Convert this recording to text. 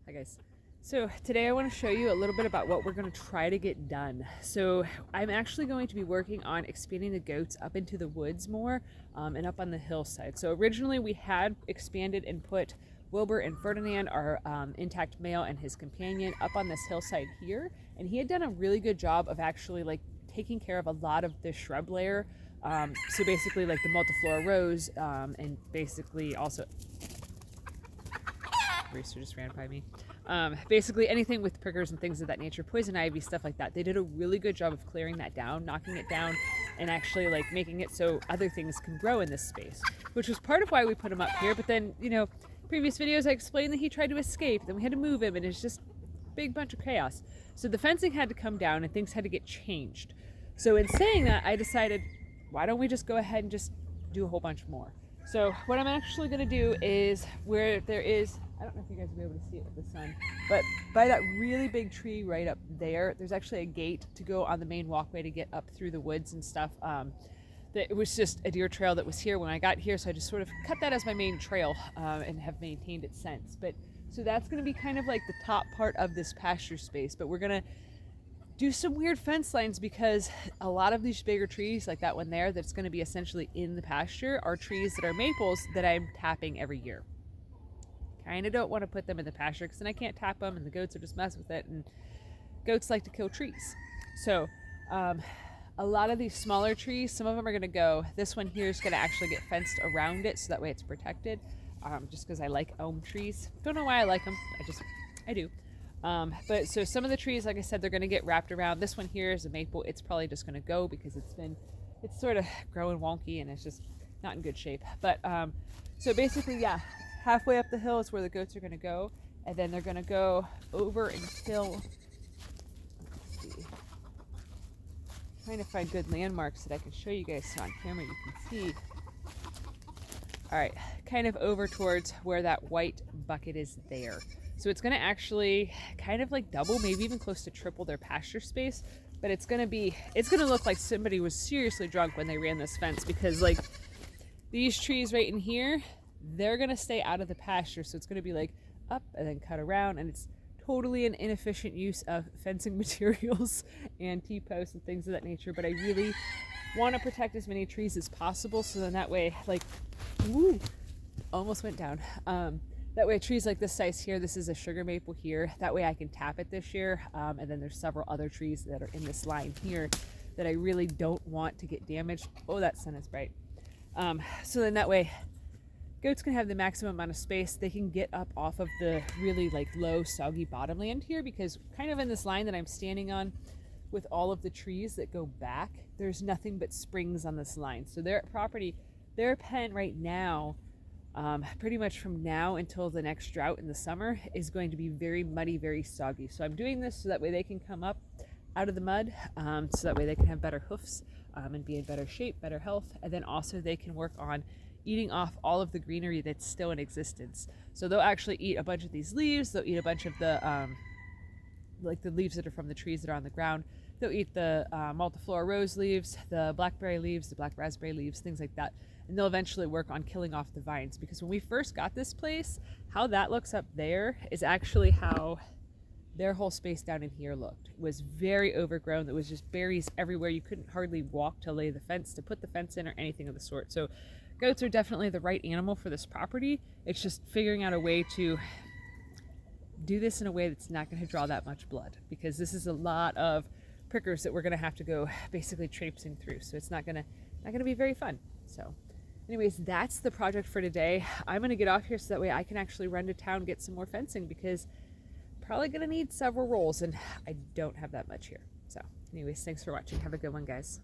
Hi guys. So today I want to show you a little bit about what we're going to try to get done. So I'm actually going to be working on expanding the goats up into the woods more and up on the hillside. So originally we had expanded and put Wilbur and Ferdinand, our intact male and his companion, up on this hillside here. And he had done a really good job of actually like taking care of a lot of the shrub layer. So basically like the multiflora rose and basically also Rooster just ran by me. Basically anything with prickers and things of that nature, poison ivy, stuff like that. They did a really good job of clearing that down, knocking it down, and actually like making it so other things can grow in this space, which was part of why we put him up here. But then, you know, previous videos I explained that he tried to escape, then we had to move him, and it's just a big bunch of chaos. So the fencing had to come down and things had to get changed. So in saying that, I decided, why don't we just go ahead and just do a whole bunch more. So what I'm actually going to do is where there is, I don't know if you guys will be able to see it with the sun, but by that really big tree right up there, there's actually a gate to go on the main walkway to get up through the woods and stuff. It was just a deer trail that was here when I got here, so I just sort of cut that as my main trail and have maintained it since. But so that's going to be kind of like the top part of this pasture space, but we're going to do some weird fence lines because a lot of these bigger trees like that one there that's going to be essentially in the pasture are trees that are maples that I'm tapping every year. Kind of don't want to put them in the pasture because then I can't tap them and the goats will just mess with it, and goats like to kill trees. So a lot of these smaller trees, some of them are going to go. This one here is going to actually get fenced around it so that way it's protected, just because I like elm trees. Don't know why I like them, I do. But so some of the trees, like I said, they're going to get wrapped around. This one here is a maple. It's probably just going to go because it's sort of growing wonky and it's just not in good shape. But so basically, yeah, halfway up the hill is where the goats are going to go, and then they're going to go over until, let's see, trying to find good landmarks that I can show you guys so on camera you can see. All right, kind of over towards where that white bucket is there. So it's going to actually kind of like double, maybe even close to triple their pasture space. But it's going to look like somebody was seriously drunk when they ran this fence, because like these trees right in here, they're going to stay out of the pasture. So it's going to be like up and then cut around, and it's totally an inefficient use of fencing materials and T-posts and things of that nature. But I really want to protect as many trees as possible. So then that way, like, woo, almost went down. That way trees like this size here, this is a sugar maple here, that way I can tap it this year. And then there's several other trees that are in this line here that I really don't want to get damaged. Oh, that sun is bright. So then that way goats can have the maximum amount of space. They can get up off of the really like low soggy bottomland here, because kind of in this line that I'm standing on with all of the trees that go back, there's nothing but springs on this line. So their property, their pen right now, pretty much from now until the next drought in the summer, is going to be very muddy, very soggy. So I'm doing this so that way they can come up out of the mud, so that way they can have better hoofs and be in better shape, better health, and then also they can work on eating off all of the greenery that's still in existence. So they'll actually eat a bunch of these leaves, they'll eat a bunch of the like the leaves that are from the trees that are on the ground. They'll eat the multiflora rose leaves, the blackberry leaves, the black raspberry leaves, things like that. And they'll eventually work on killing off the vines, because when we first got this place, how that looks up there is actually how their whole space down in here looked. It was very overgrown. There was just berries everywhere. You couldn't hardly walk to lay the fence, to put the fence in, or anything of the sort. So goats are definitely the right animal for this property. It's just figuring out a way to do this in a way that's not going to draw that much blood, because this is a lot of prickers that we're going to have to go basically traipsing through. So it's not going to be very fun. So anyways, that's the project for today. I'm going to get off here so that way I can actually run to town, get some more fencing, because probably going to need several rolls and I don't have that much here. So anyways, thanks for watching. Have a good one, guys.